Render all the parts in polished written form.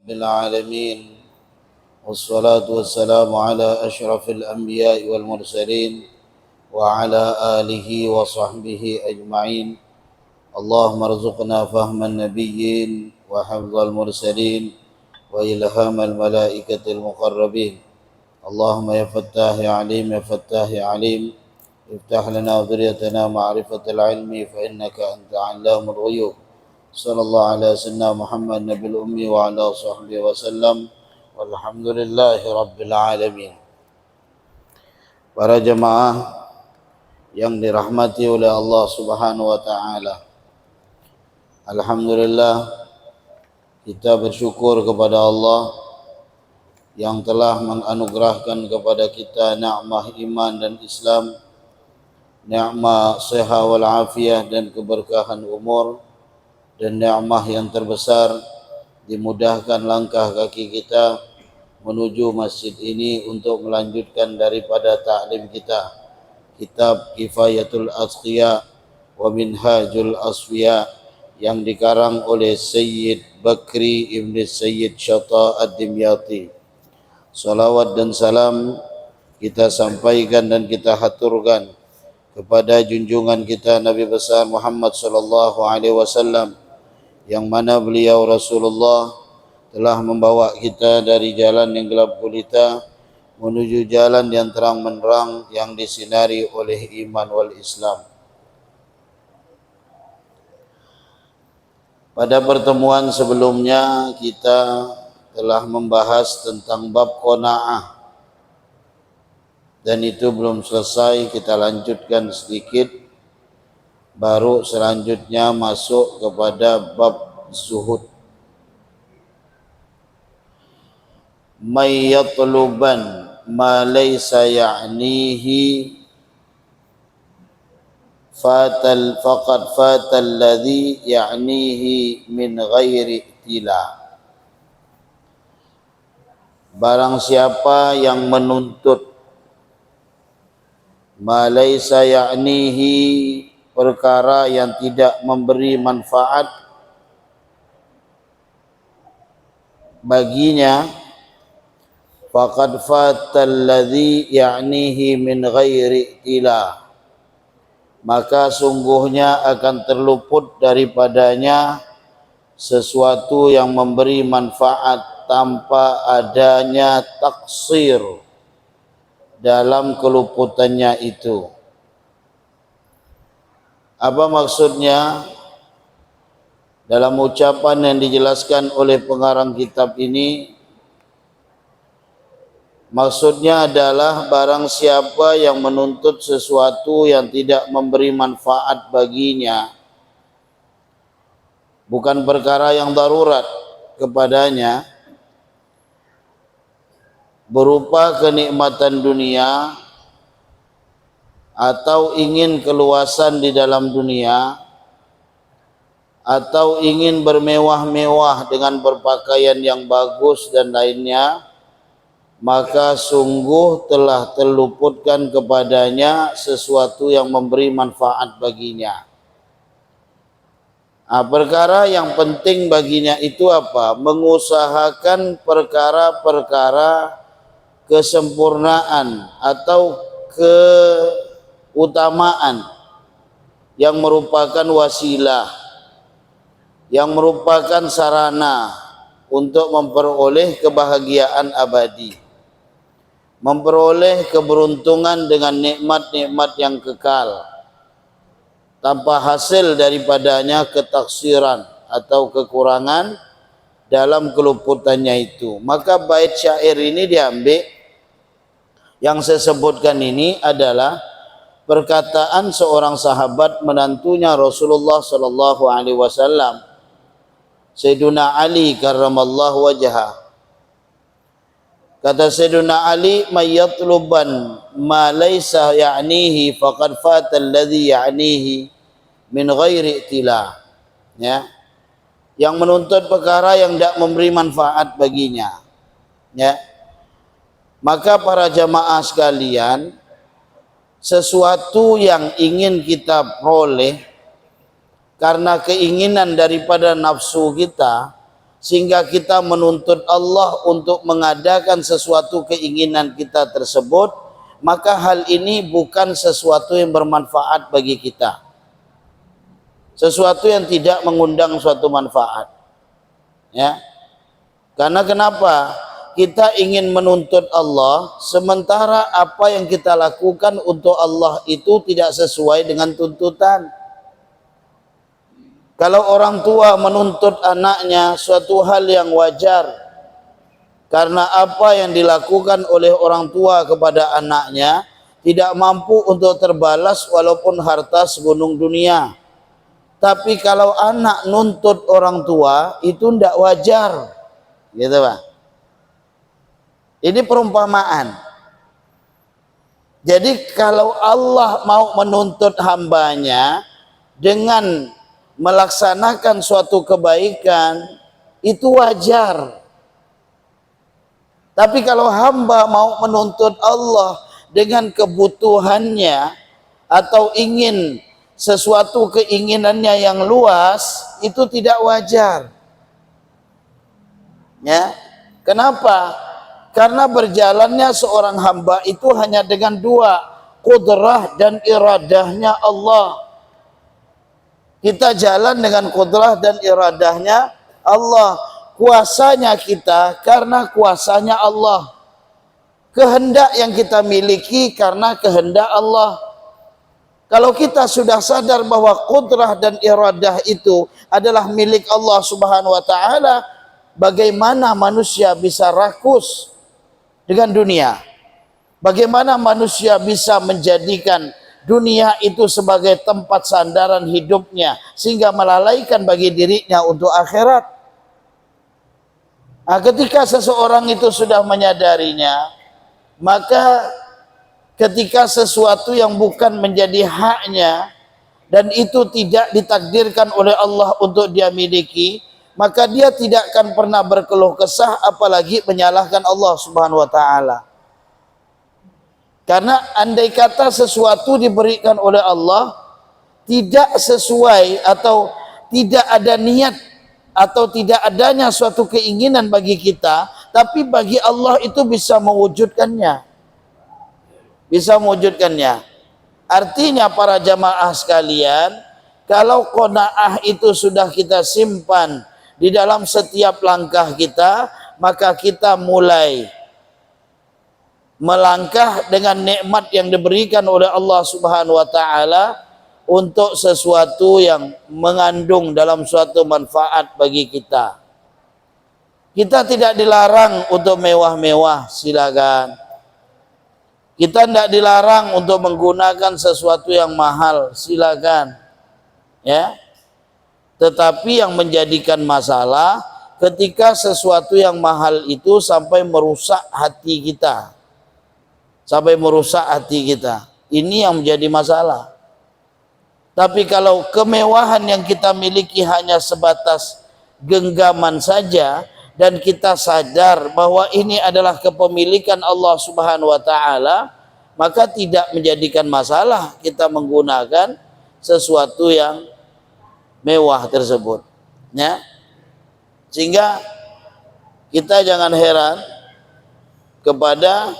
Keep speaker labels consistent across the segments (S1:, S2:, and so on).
S1: بالعالمين والصلاة والسلام على أشرف الأنبياء والمرسلين وعلى آله وصحبه أجمعين. اللهم ارزقنا فهم النبيين وحفظ المرسلين وإلهام الملائكة المقربين. اللهم يا فتاح يا عليم يا فتاح يا عليم افتح لنا ذريتنا معرفة العلم فإنك أنت علام الغيوب. صلى الله على سيدنا محمد نبي الأمي وعلى صحبه وسلم walhamdulillahi rabbil alamin. Para jemaah yang dirahmati oleh Allah Subhanahu wa taala. Alhamdulillah kita bersyukur kepada Allah yang telah menganugerahkan kepada kita nikmat iman dan Islam, nikmat sehat wal afiah dan keberkahan umur, dan nikmat yang terbesar dimudahkan langkah kaki kita menuju masjid ini untuk melanjutkan daripada ta'lim kita, kitab Kifayatul Asqiya wa Minhajul Asfiya yang dikarang oleh Sayyid Bakri Ibn Sayyid Syata Ad-Dimyati. Salawat dan salam kita sampaikan dan kita haturkan kepada junjungan kita Nabi besar Muhammad sallallahu alaihi wasallam, yang mana beliau Rasulullah telah membawa kita dari jalan yang gelap gulita menuju jalan yang terang menerang yang disinari oleh iman wal Islam. Pada pertemuan sebelumnya kita telah membahas tentang bab qanaah, dan itu belum selesai, kita lanjutkan sedikit. Baru selanjutnya masuk kepada bab zuhud. May yatluban ma laysa ya'nihi faqad fatal ladhi ya'nihi min ghairi tila. Barang siapa yang menuntut ma laysa ya'nihi, perkara yang tidak memberi manfaat baginya, faqad fatal ladzi ya'nihi min ghairi tila, maka sungguhnya akan terluput daripadanya sesuatu yang memberi manfaat tanpa adanya taksir dalam keluputannya itu. Apa maksudnya? Dalam ucapan yang dijelaskan oleh pengarang kitab ini, maksudnya adalah barang siapa yang menuntut sesuatu yang tidak memberi manfaat baginya, bukan perkara yang darurat kepadanya, berupa kenikmatan dunia atau ingin keluasan di dalam dunia, atau ingin bermewah-mewah dengan berpakaian yang bagus dan lainnya, maka sungguh telah terluputkan kepadanya sesuatu yang memberi manfaat baginya. Perkara yang penting baginya itu apa? Mengusahakan perkara-perkara kesempurnaan atau keutamaan yang merupakan wasilah, yang merupakan sarana untuk memperoleh kebahagiaan abadi, memperoleh keberuntungan dengan nikmat-nikmat yang kekal, tanpa hasil daripadanya ketaksiran atau kekurangan dalam keluputannya itu. Maka bait syair ini diambil, yang saya sebutkan ini adalah perkataan seorang sahabat menantunya Rasulullah sallallahu alaihi wasallam, Sayyiduna Ali karramallahu wajhah. Kata Sayyiduna Ali, may yatluban ma laysa ya'nihi faqad fatal ladzi ya'nihi min ghairi tila. Ya. Yang menuntut perkara yang tidak memberi manfaat baginya. Ya. Maka para jamaah sekalian, sesuatu yang ingin kita peroleh karena keinginan daripada nafsu kita, sehingga kita menuntut Allah untuk mengadakan sesuatu keinginan kita tersebut, maka hal ini bukan sesuatu yang bermanfaat bagi kita, sesuatu yang tidak mengundang suatu manfaat, ya. Karena kenapa? Kita ingin menuntut Allah, sementara apa yang kita lakukan untuk Allah itu tidak sesuai dengan tuntutan. Kalau orang tua menuntut anaknya suatu hal yang wajar, karena apa yang dilakukan oleh orang tua kepada anaknya tidak mampu untuk terbalas walaupun harta segunung dunia. Tapi kalau anak nuntut orang tua itu tidak wajar, gitu Pak. Ini perumpamaan. Jadi kalau Allah mau menuntut hambanya dengan melaksanakan suatu kebaikan, itu wajar. Tapi kalau hamba mau menuntut Allah dengan kebutuhannya atau ingin sesuatu keinginannya yang luas, itu tidak wajar. Ya. Kenapa? Karena berjalannya seorang hamba itu hanya dengan dua, kudrah dan iradahnya Allah. Kita jalan dengan kudrah dan iradahnya Allah. Kuasanya kita karena kuasanya Allah. Kehendak yang kita miliki karena kehendak Allah. Kalau kita sudah sadar bahwa kudrah dan iradah itu adalah milik Allah Subhanahu wa taala, bagaimana manusia bisa rakus dengan dunia? Bagaimana manusia bisa menjadikan dunia itu sebagai tempat sandaran hidupnya sehingga melalaikan bagi dirinya untuk akhirat? Nah, ketika seseorang itu sudah menyadarinya, maka ketika sesuatu yang bukan menjadi haknya dan itu tidak ditakdirkan oleh Allah untuk dia miliki, maka dia tidak akan pernah berkeluh kesah, apalagi menyalahkan Allah Subhanahu wa taala. Karena andai kata sesuatu diberikan oleh Allah tidak sesuai atau tidak ada niat atau tidak adanya suatu keinginan bagi kita, tapi bagi Allah itu bisa mewujudkannya. Bisa mewujudkannya. Artinya para jamaah sekalian, kalau qanaah itu sudah kita simpan di dalam setiap langkah kita, maka kita mulai melangkah dengan nikmat yang diberikan oleh Allah Subhanahu wa taala untuk sesuatu yang mengandung dalam suatu manfaat bagi kita. Kita tidak dilarang untuk mewah-mewah, silakan. Kita tidak dilarang untuk menggunakan sesuatu yang mahal, silakan. Ya. Tetapi yang menjadikan masalah ketika sesuatu yang mahal itu sampai merusak hati kita. Sampai merusak hati kita. Ini yang menjadi masalah. Tapi kalau kemewahan yang kita miliki hanya sebatas genggaman saja dan kita sadar bahwa ini adalah kepemilikan Allah Subhanahu wa taala, maka tidak menjadikan masalah kita menggunakan sesuatu yang mewah tersebut, ya. Sehingga kita jangan heran kepada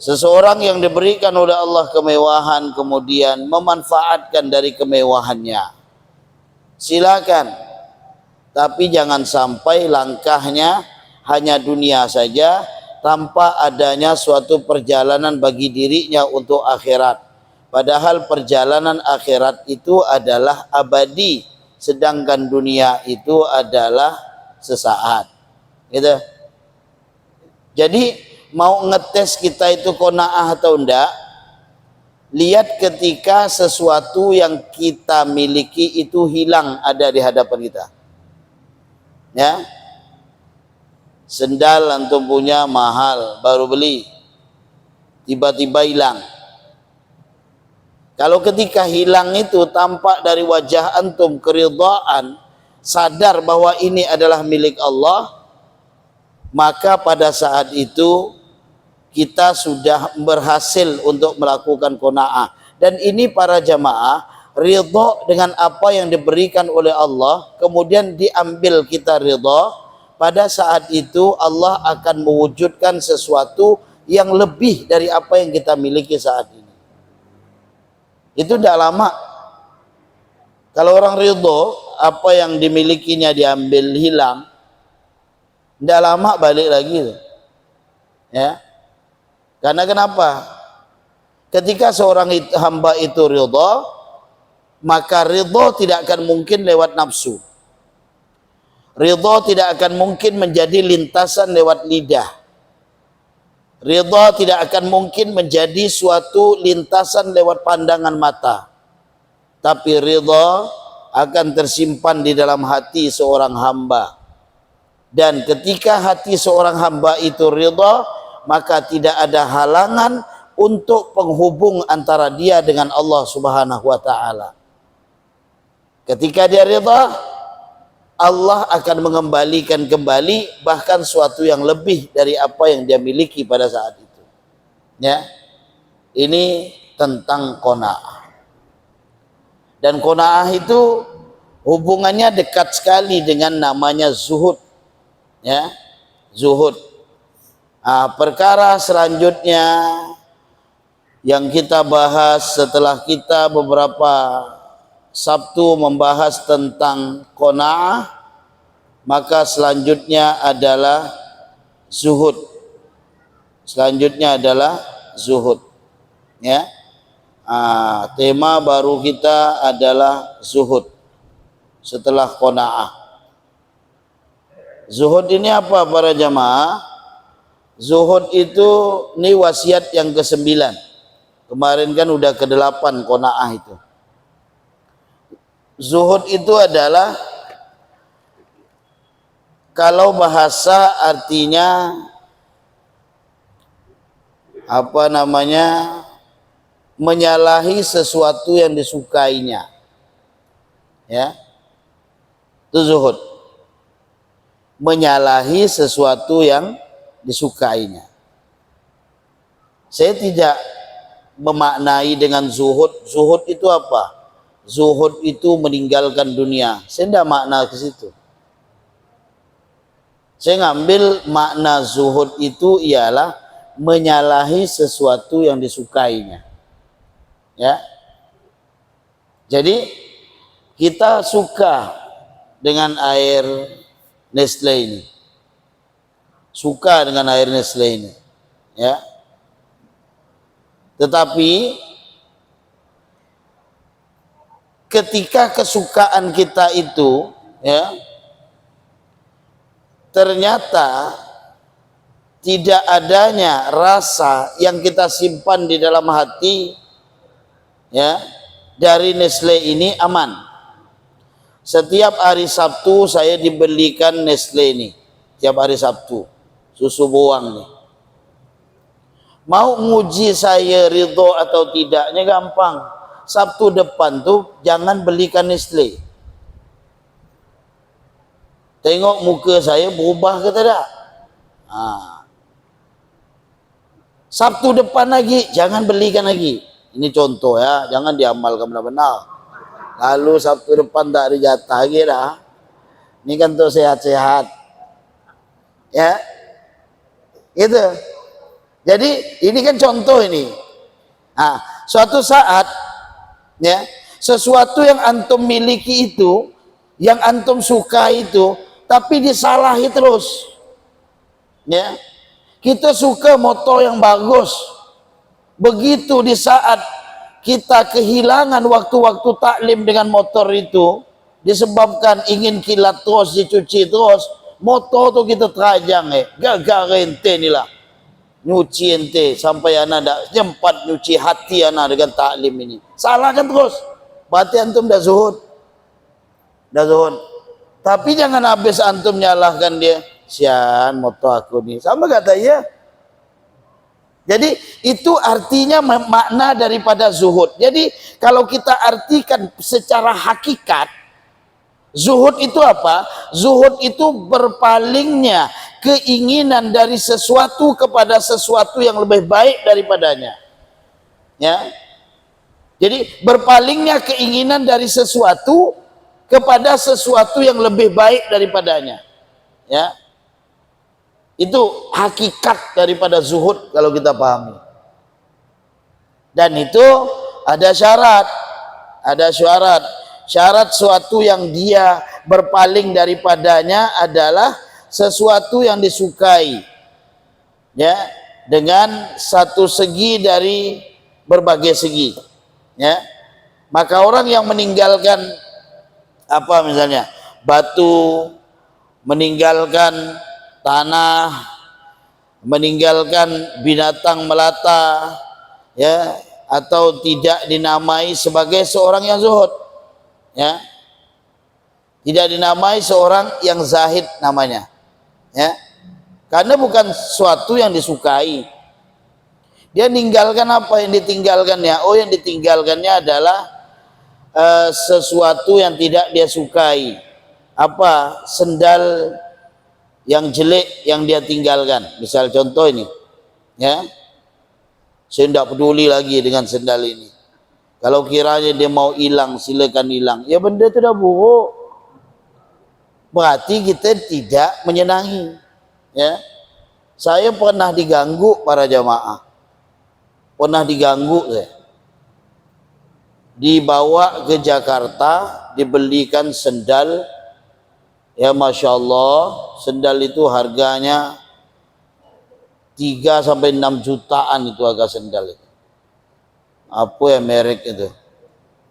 S1: seseorang yang diberikan oleh Allah kemewahan kemudian memanfaatkan dari kemewahannya. Silakan. Tapi jangan sampai langkahnya hanya dunia saja tanpa adanya suatu perjalanan bagi dirinya untuk akhirat. Padahal perjalanan akhirat itu adalah abadi, sedangkan dunia itu adalah sesaat. Gitu. Jadi mau ngetes kita itu qanaah atau enggak, lihat ketika sesuatu yang kita miliki itu hilang ada di hadapan kita. Ya. Sendal antum punya mahal, baru beli. Tiba-tiba hilang. Kalau ketika hilang itu tampak dari wajah antum keridhaan, sadar bahwa ini adalah milik Allah, maka pada saat itu kita sudah berhasil untuk melakukan qanaah. Dan ini para jamaah ridha dengan apa yang diberikan oleh Allah, kemudian diambil kita ridha, pada saat itu Allah akan mewujudkan sesuatu yang lebih dari apa yang kita miliki saat ini. Itu tidak lama. Kalau orang ridha, apa yang dimilikinya diambil hilang, tidak lama balik lagi. Ya. Karena kenapa? Ketika seorang hamba itu ridha, maka ridha tidak akan mungkin lewat nafsu. Ridha tidak akan mungkin menjadi lintasan lewat lidah. Ridha tidak akan mungkin menjadi suatu lintasan lewat pandangan mata. Tapi ridha akan tersimpan di dalam hati seorang hamba. Dan ketika hati seorang hamba itu ridha, maka tidak ada halangan untuk penghubung antara dia dengan Allah Subhanahu wa taala. Ketika dia ridha, Allah akan mengembalikan kembali bahkan suatu yang lebih dari apa yang dia miliki pada saat itu. Ya. Ini tentang qanaah. Dan qanaah itu hubungannya dekat sekali dengan namanya zuhud. Ya. Zuhud. Perkara selanjutnya yang kita bahas setelah kita beberapa Sabtu membahas tentang qanaah, maka selanjutnya adalah zuhud. Selanjutnya adalah zuhud. Ya. Tema baru kita adalah zuhud setelah qanaah. Zuhud ini apa para jamaah? Zuhud itu ini wasiat yang ke-9. Kemarin kan udah ke-8 qanaah itu. Zuhud itu adalah, kalau bahasa artinya apa namanya, menyalahi sesuatu yang disukainya. Ya. Itu zuhud. Menyalahi sesuatu yang disukainya. Saya tidak memaknai dengan zuhud. Zuhud itu apa? Zuhud itu meninggalkan dunia. Saya tidak makna ke situ. Saya ngambil makna zuhud itu ialah menyalahi sesuatu yang disukainya. Ya. Jadi kita suka dengan air Nestle ini. Suka dengan air Nestle ini. Ya. Tetapi ketika kesukaan kita itu, ya, ternyata tidak adanya rasa yang kita simpan di dalam hati, ya, dari Nestle ini aman. Setiap hari Sabtu saya dibelikan Nestle ini. Setiap hari Sabtu. Susu buang nih. Mau nguji saya ridho atau tidaknya gampang. Sabtu depan tuh jangan belikan Nestle. Tengok muka saya berubah ke tidak? Sabtu depan lagi jangan belikan lagi. Ini contoh ya, jangan diamalkan benar-benar. Lalu Sabtu depan tak ada jatah lagi dah. Ini kan tuh sehat-sehat. Ya. Gitu. Jadi ini kan contoh ini. Suatu saat, ya, sesuatu yang antum miliki itu, yang antum suka itu, tapi disalahi terus. Ya. Kita suka motor yang bagus. Begitu di saat kita kehilangan waktu-waktu taklim dengan motor itu, disebabkan ingin kilat terus, dicuci terus, motor tu kita terajang gagal ente ni lah. Nyuci ente sampai anak dah sempat nyuci hati anak dengan taklim ini. Salahkan terus. Berarti antum dah zuhud. Dah zuhud. Tapi jangan habis antum nyalahkan dia. Sian motor aku ni. Sama kata ya. Jadi itu artinya makna daripada zuhud. Jadi kalau kita artikan secara hakikat, zuhud itu apa? Zuhud itu berpalingnya keinginan dari sesuatu kepada sesuatu yang lebih baik daripadanya. Ya. Jadi berpalingnya keinginan dari sesuatu kepada sesuatu yang lebih baik daripadanya. Ya. Itu hakikat daripada zuhud kalau kita pahami. Dan itu ada syarat. Ada syarat. Syarat suatu yang dia berpaling daripadanya adalah sesuatu yang disukai. Ya, dengan satu segi dari berbagai segi. Ya. Maka orang yang meninggalkan apa misalnya batu, meninggalkan tanah, meninggalkan binatang melata, ya, atau tidak dinamai sebagai seorang yang zuhud, ya, tidak dinamai seorang yang zahid namanya, ya, karena bukan sesuatu yang disukai. Dia meninggalkan apa yang ditinggalkannya? Oh, yang ditinggalkannya adalah sesuatu yang tidak dia sukai. Apa? Sendal yang jelek yang dia tinggalkan. Misal contoh ini, ya, saya tidak peduli lagi dengan sendal ini. Kalau kiranya dia mau hilang, silakan hilang. Ya, benda itu dah buruk. Berarti kita tidak menyenangi. Ya, saya pernah diganggu para jamaah. Pernah diganggu saya. Dibawa ke Jakarta, dibelikan sendal. Ya, Masya Allah, sendal itu harganya 3 sampai 6 jutaan itu harga sendal itu. Apa ya merek itu?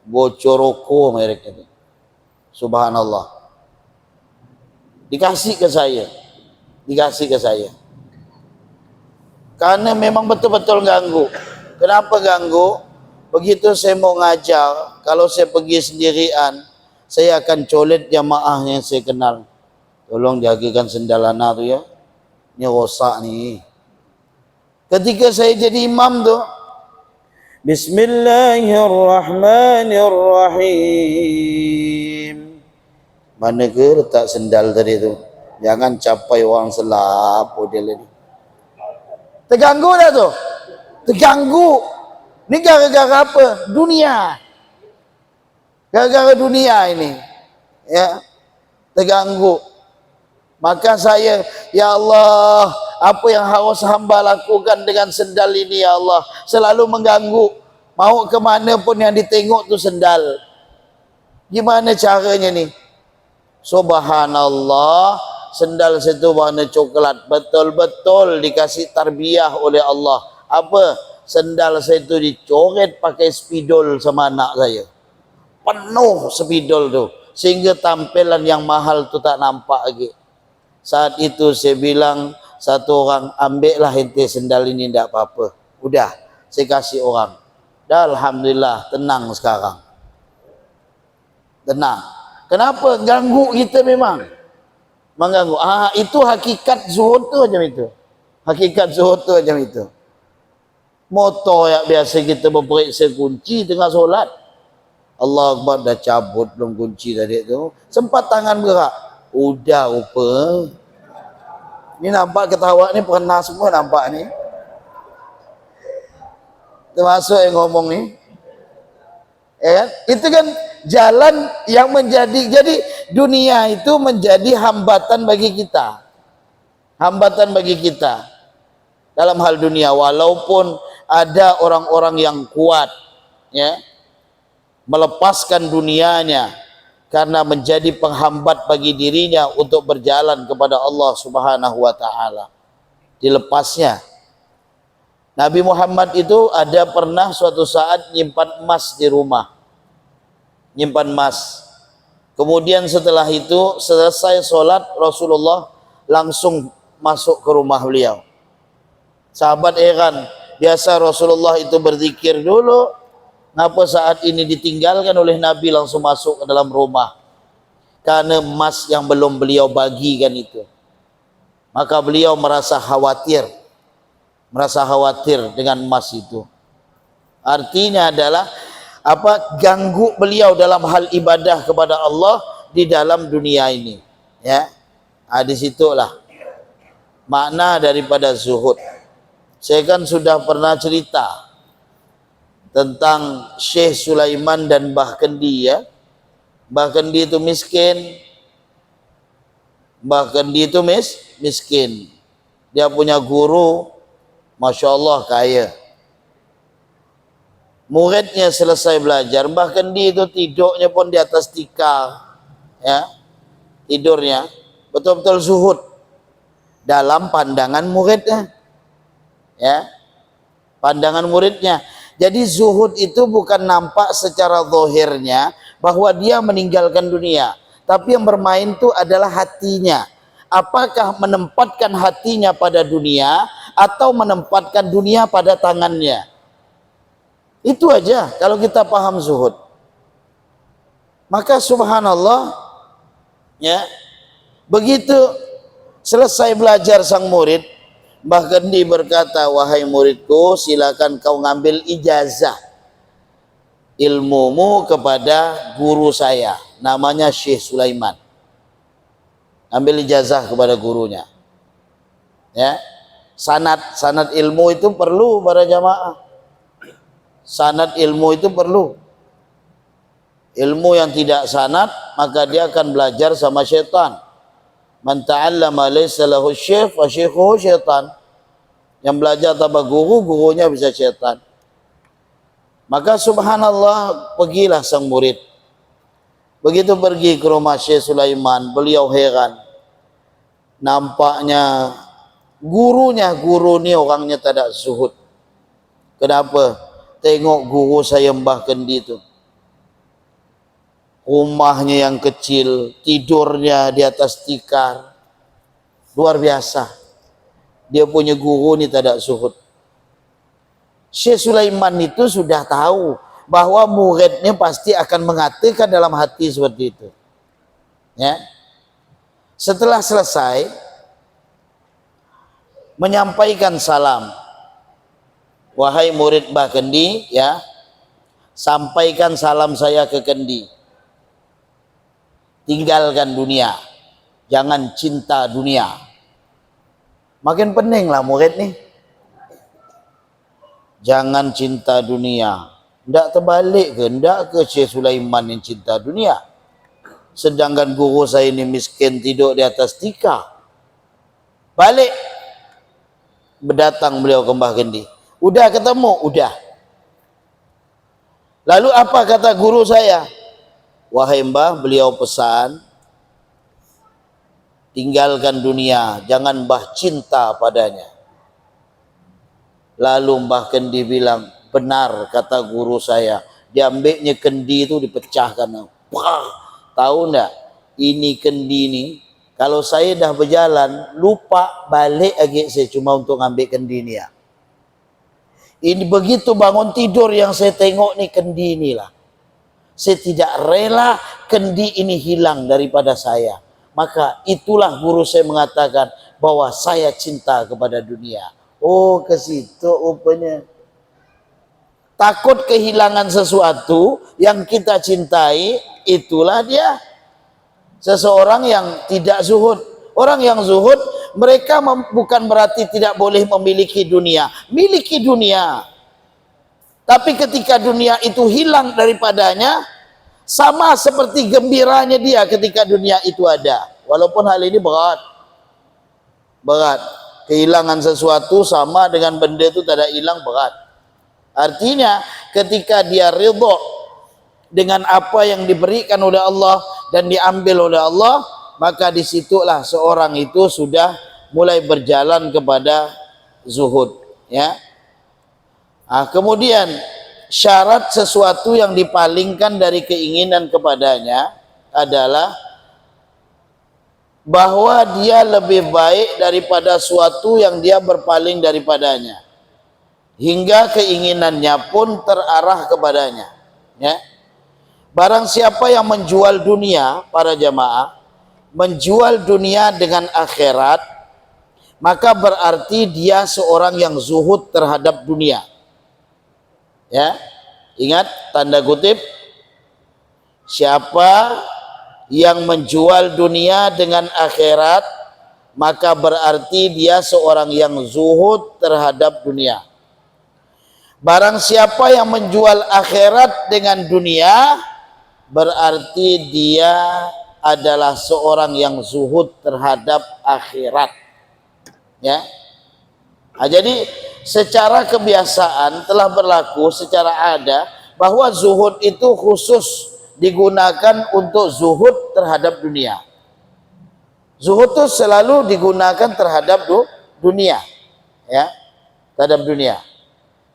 S1: Bocoroko merek itu. Subhanallah. Dikasih ke saya. Dikasih ke saya. Karena memang betul-betul ganggu. Kenapa ganggu? Begitu saya mau ngajar, kalau saya pergi sendirian, saya akan colet jamaah yang saya kenal. Tolong jagakan sendal anak tu ya. Ini rosak ni. Ketika saya jadi imam tu, Bismillahirrahmanirrahim. Mana ke letak sendal tadi tu? Jangan capai orang selap model ni. Terganggu dah tu. Terganggu. Ni gara-gara apa? Dunia. Gara-gara dunia ini. Ya. Terganggu. Maka saya, ya Allah, apa yang harus hamba lakukan dengan sendal ini, ya Allah? Selalu mengganggu. Mau ke mana pun yang ditengok tu sendal. Gimana caranya ni? Subhanallah, sendal situ warna coklat. Betul-betul dikasih tarbiyah oleh Allah. Apa? Sendal saya itu dicoret pakai spidol sama anak saya. Penuh spidol tu. Sehingga tampilan yang mahal tu tak nampak lagi. Saat itu saya bilang, satu orang, ambillah ente sendal ini, tidak apa-apa. Udah, saya kasih orang. Dah Alhamdulillah, tenang sekarang. Tenang. Kenapa? Ganggu kita memang. Mengganggu. Itu hakikat zuhud tu macam itu. Hakikat zuhud tu macam itu. Motor yang biasa kita berperiksa kunci tengah solat. Allah Akbar, dah cabut belum kunci tadi tu. Sempat tangan bergerak. Udah rupa. Ni nampak ketawa ni pernah semua nampak ni. Termasuk yang ngomong ni. Ya kan? Itu kan jalan yang menjadi, jadi dunia itu menjadi hambatan bagi kita. Hambatan bagi kita. Dalam hal dunia, walaupun ada orang-orang yang kuat, ya, melepaskan dunianya karena menjadi penghambat bagi dirinya untuk berjalan kepada Allah Subhanahu wa taala. Dilepasnya. Nabi Muhammad itu ada pernah suatu saat nyimpan emas di rumah. Nyimpan emas. Kemudian setelah itu selesai solat, Rasulullah langsung masuk ke rumah beliau. Sahabat heran, biasa Rasulullah itu berzikir dulu. Kenapa saat ini ditinggalkan oleh Nabi langsung masuk ke dalam rumah? Karena emas yang belum beliau bagikan itu. Maka beliau merasa khawatir. Merasa khawatir dengan emas itu. Artinya adalah apa? Ganggu beliau dalam hal ibadah kepada Allah di dalam dunia ini. Ya. Di situlah makna daripada zuhud. Saya kan sudah pernah cerita. tentang Syekh Sulaiman dan Mbah Kendi ya. Mbah Kendi itu miskin. Mbah Kendi itu miskin. Dia punya guru, Masya Allah kaya. Muridnya selesai belajar, Mbah Kendi itu tidurnya pun di atas tikar, ya, tidurnya betul-betul zuhud dalam pandangan muridnya, ya, pandangan muridnya. Jadi zuhud itu bukan nampak secara zahirnya bahwa dia meninggalkan dunia, tapi yang bermain itu adalah hatinya. Apakah menempatkan hatinya pada dunia atau menempatkan dunia pada tangannya? Itu aja kalau kita paham zuhud. Maka subhanallah, ya, begitu selesai belajar sang murid, Mbah Kendi berkata, wahai muridku, silakan kau ngambil ijazah ilmumu kepada guru saya, namanya Syekh Sulaiman. Ambil ijazah kepada gurunya, ya. Sanad ilmu itu perlu para jamaah. Sanad ilmu itu perlu. Ilmu yang tidak sanad, maka dia akan belajar sama syaitan. Man ta'allama laysa lahu syekh fa syekhuhu syaitan. Yang belajar tanpa guru, gurunya bisa syaitan. Maka subhanallah, pergilah sang murid. Begitu pergi ke rumah Syekh Sulaiman, beliau heran. Nampaknya guru ni orangnya tak ada zuhud. Kenapa? Tengok guru saya Mbah Kendi itu, rumahnya yang kecil, tidurnya di atas tikar, luar biasa. Dia punya guru ni tak ada zuhud. Syekh Sulaiman itu sudah tahu bahwa muridnya pasti akan mengatakan dalam hati seperti itu, ya. Setelah selesai menyampaikan salam, wahai murid Mbah Kendi, ya, sampaikan salam saya ke Kendi. Tinggalkan dunia, jangan cinta dunia. Makin pening lah murid nih. Jangan cinta dunia. Ndak terbalik ke? Ndak ke Syekh Sulaiman yang cinta dunia? Sedangkan guru saya ini miskin, tidur di atas tikar. Balik. Berdatang beliau ke Mbah Kendi. Udah ketemu? Udah. Lalu apa kata guru saya? Wahai Mbah, beliau pesan, tinggalkan dunia, jangan Mbah cinta padanya. Lalu Mbah Kendi bilang, benar kata guru saya. Diambilnya kendi itu dipecahkan. Wah, tahu enggak? Ini kendi ini, kalau saya dah berjalan, lupa balik lagi saya cuma untuk ngambil kendi ini ya. Ini begitu bangun tidur yang saya tengok nih kendi inilah. Saya tidak rela kendi ini hilang daripada saya. Maka itulah guru saya mengatakan bahwa saya cinta kepada dunia. Oh, ke situ rupanya. Takut kehilangan sesuatu yang kita cintai, itulah dia. Seseorang yang tidak zuhud. Orang yang zuhud, mereka bukan berarti tidak boleh memiliki dunia. Miliki dunia. Tapi ketika dunia itu hilang daripadanya, sama seperti gembiranya dia ketika dunia itu ada. Walaupun hal ini berat. Berat. Kehilangan sesuatu sama dengan benda itu tak ada hilang, berat. Artinya ketika dia ridha dengan apa yang diberikan oleh Allah dan diambil oleh Allah, maka disitulah seorang itu sudah mulai berjalan kepada zuhud, ya. Kemudian syarat sesuatu yang dipalingkan dari keinginan kepadanya adalah bahwa dia lebih baik daripada suatu yang dia berpaling daripadanya, hingga keinginannya pun terarah kepadanya, ya. Barang siapa yang menjual dunia, para jamaah, menjual dunia dengan akhirat, maka berarti dia seorang yang zuhud terhadap dunia, ya. Ingat tanda kutip, siapa yang menjual dunia dengan akhirat, maka berarti dia seorang yang zuhud terhadap dunia. Barang siapa yang menjual akhirat dengan dunia, berarti dia adalah seorang yang zuhud terhadap akhirat. Ya. Nah, jadi secara kebiasaan telah berlaku secara ada bahwa zuhud itu khusus digunakan untuk zuhud terhadap dunia. Zuhud itu selalu digunakan terhadap dunia, ya, terhadap dunia.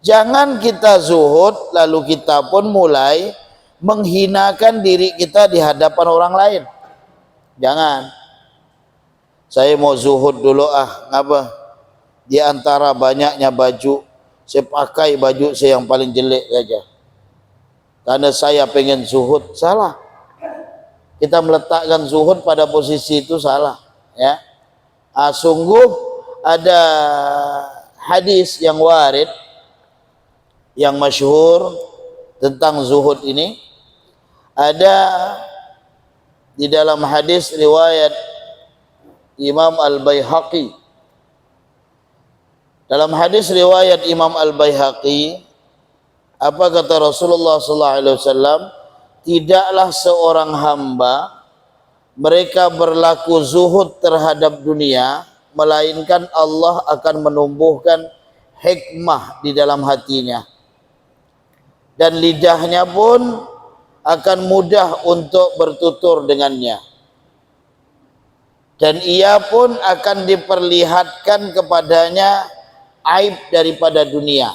S1: Jangan kita zuhud lalu kita pun mulai menghinakan diri kita di hadapan orang lain. Jangan. Saya mau zuhud dulu ngapa? Di antara banyaknya baju, saya pakai baju saya yang paling jelek saja. Karena saya pengen zuhud, salah. Kita meletakkan zuhud pada posisi itu salah, ya. Sungguh ada hadis yang warid yang masyhur tentang zuhud ini. Ada di dalam hadis riwayat Imam Al-Baihaqi. Dalam hadis riwayat Imam Al-Baihaqi, apa kata Rasulullah SAW? Tidaklah seorang hamba mereka berlaku zuhud terhadap dunia, melainkan Allah akan menumbuhkan hikmah di dalam hatinya. Dan lidahnya pun akan mudah untuk bertutur dengannya. Dan ia pun akan diperlihatkan kepadanya aib daripada dunia,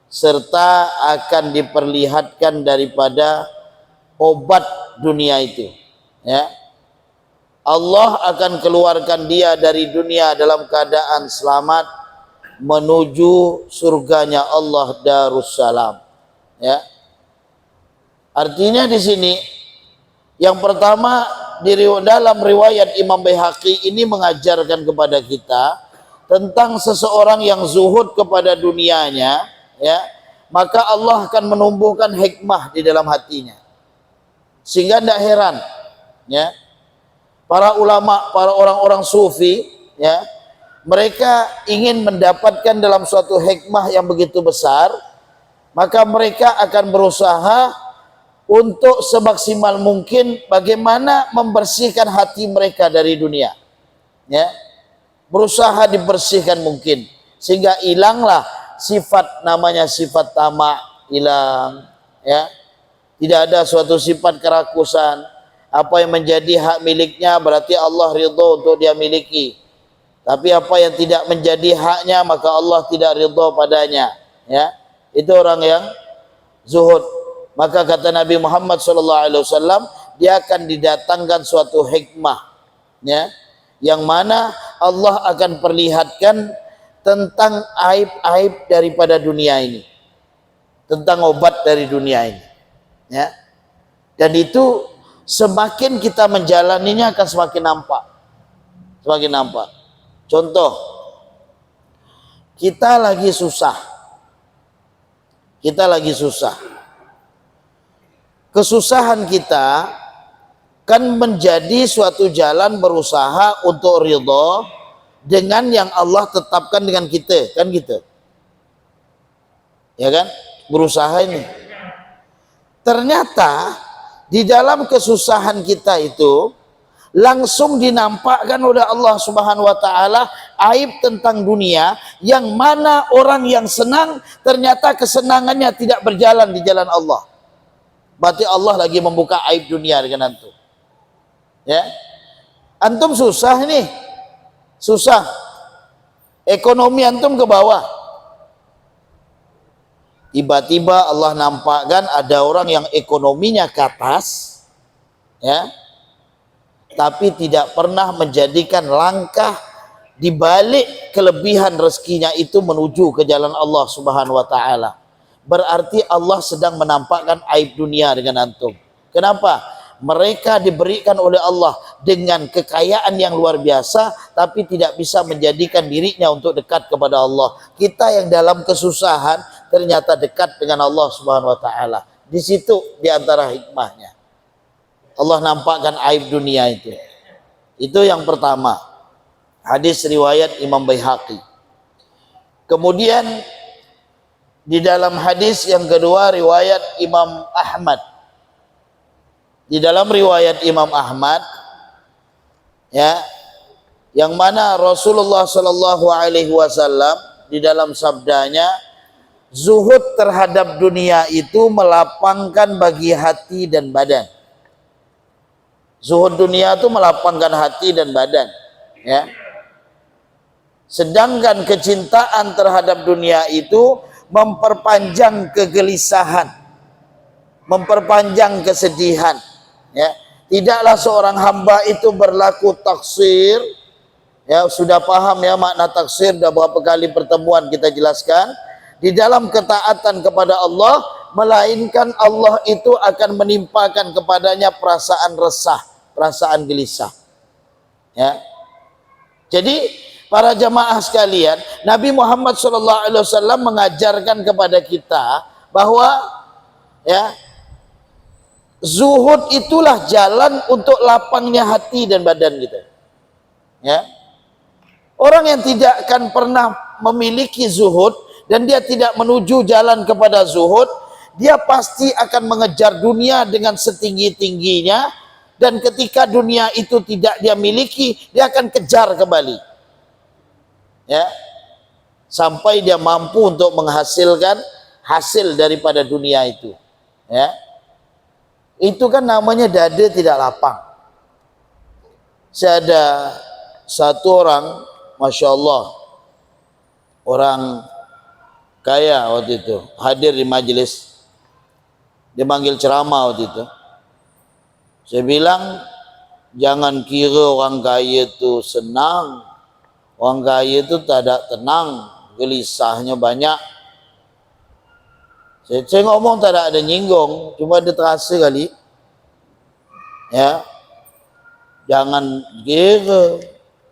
S1: serta akan diperlihatkan daripada obat dunia itu, ya. Allah akan keluarkan dia dari dunia dalam keadaan selamat menuju surganya Allah Darussalam, ya. Artinya di sini yang pertama dalam riwayat Imam Baihaqi ini mengajarkan kepada kita tentang seseorang yang zuhud kepada dunianya, ya, maka Allah akan menumbuhkan hikmah di dalam hatinya. Sehingga tidak heran, ya, para ulama, para orang-orang sufi, ya, mereka ingin mendapatkan dalam suatu hikmah yang begitu besar, maka mereka akan berusaha untuk semaksimal mungkin bagaimana membersihkan hati mereka dari dunia, ya, berusaha dibersihkan mungkin sehingga hilanglah sifat namanya sifat tamak, hilang, ya, tidak ada suatu sifat kerakusan. Apa yang menjadi hak miliknya berarti Allah ridha untuk dia miliki, tapi apa yang tidak menjadi haknya maka Allah tidak ridha padanya, ya. Itu orang yang zuhud. Maka kata Nabi Muhammad SAW, dia akan didatangkan suatu hikmah, ya, yang mana Allah akan perlihatkan tentang aib-aib daripada dunia ini, tentang obat dari dunia ini, ya. Dan itu semakin kita menjalaninya akan semakin nampak, semakin nampak. Contoh, kita lagi susah, kesusahan kita kan menjadi suatu jalan berusaha untuk ridho dengan yang Allah tetapkan dengan kita, kan gitu, ya kan, berusaha ini. Ternyata di dalam kesusahan kita itu langsung dinampakkan oleh Allah Subhanahu wa taala aib tentang dunia, yang mana orang yang senang ternyata kesenangannya tidak berjalan di jalan Allah. Berarti Allah lagi membuka aib dunia dengan antum, ya. Antum susah nih, susah, ekonomi antum ke bawah, tiba-tiba Allah nampakkan ada orang yang ekonominya ke atas, ya, tapi tidak pernah menjadikan langkah di balik kelebihan rezekinya itu menuju ke jalan Allah Subhanahu wa taala. Berarti Allah sedang menampakkan aib dunia dengan antum. Kenapa? Mereka diberikan oleh Allah dengan kekayaan yang luar biasa, tapi tidak bisa menjadikan dirinya untuk dekat kepada Allah. Kita yang dalam kesusahan ternyata dekat dengan Allah Subhanahu wa taala. Di situ di antara hikmahnya. Allah nampakkan aib dunia itu. Itu yang pertama. Hadis riwayat Imam Baihaqi. Kemudian di dalam hadis yang kedua riwayat Imam Ahmad. Di dalam riwayat Imam Ahmad, ya, yang mana Rasulullah sallallahu alaihi wasallam di dalam sabdanya, zuhud terhadap dunia itu melapangkan bagi hati dan badan. Zuhud dunia itu melapangkan hati dan badan, ya. Sedangkan kecintaan terhadap dunia itu memperpanjang kegelisahan, memperpanjang kesedihan, ya. Tidaklah seorang hamba itu berlaku taksir, ya, sudah paham ya makna taksir, dah berapa kali pertemuan kita jelaskan, di dalam ketaatan kepada Allah, melainkan Allah itu akan menimpakan kepadanya perasaan resah, perasaan gelisah, ya. Jadi para jamaah sekalian, Nabi Muhammad SAW mengajarkan kepada kita bahwa, ya, zuhud itulah jalan untuk lapangnya hati dan badan kita, ya. Orang yang tidak akan pernah memiliki zuhud dan dia tidak menuju jalan kepada zuhud, dia pasti akan mengejar dunia dengan setinggi-tingginya, dan ketika dunia itu tidak dia miliki, dia akan kejar kembali, ya, sampai dia mampu untuk menghasilkan hasil daripada dunia itu, ya. Itu kan namanya dada tidak lapang. Saya ada satu orang, Masya Allah, orang kaya waktu itu, hadir di majelis, dia manggil ceramah waktu itu. Saya bilang, jangan kira orang kaya itu senang, orang kaya itu tak ada tenang, gelisahnya banyak. Saya ngomong tak ada nyinggung, cuma dia terasa kali, ya. Jangan kira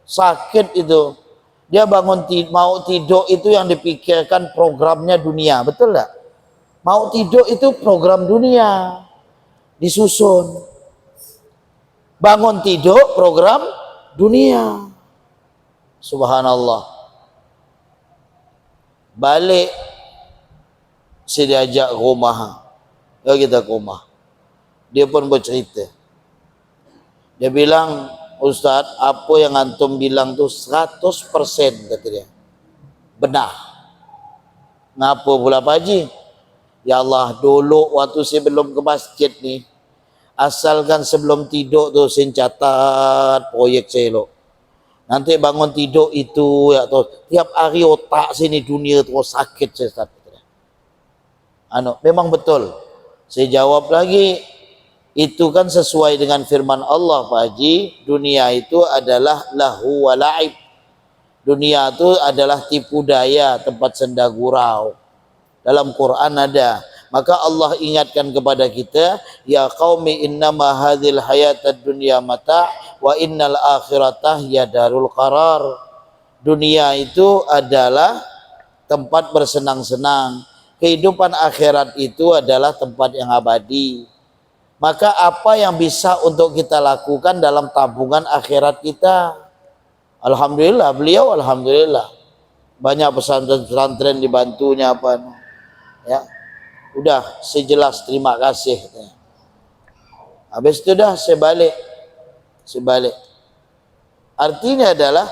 S1: sakit itu. Dia bangun mau tidur itu yang dipikirkan programnya dunia, betul tak? Mau tidur itu program dunia disusun. Bangun tidur program dunia. Subhanallah. Balik, saya diajak ke rumah. Ya, kita ke rumah. Dia pun bercerita. Dia bilang, Ustaz, apa yang antum bilang tu 100% kata dia. Benar. Ngapa pula Pak Haji? Ya Allah, dulu waktu saya belum ke masjid ni, asalkan sebelum tidur tu saya catat proyek saya lo. Nanti bangun tidur itu, ya tu, tiap hari otak sini dunia tu sakit saya Ustaz. Memang betul. Saya jawab lagi, itu kan sesuai dengan firman Allah Pak Haji, dunia itu adalah lahu wa la'ib. Dunia itu adalah tipu daya, tempat senda gurau. Dalam Quran ada. Maka Allah ingatkan kepada kita, ya qaumi innama hadhil hayatad dunya mata' wa innal akhiratah ya darul qarar. Dunia itu adalah tempat bersenang-senang. Kehidupan akhirat itu adalah tempat yang abadi. Maka apa yang bisa untuk kita lakukan dalam tabungan akhirat kita? Alhamdulillah, beliau alhamdulillah banyak pesantren dibantunya apa, ya. Udah sejelas terima kasih. Habis itu dah saya balik. Artinya adalah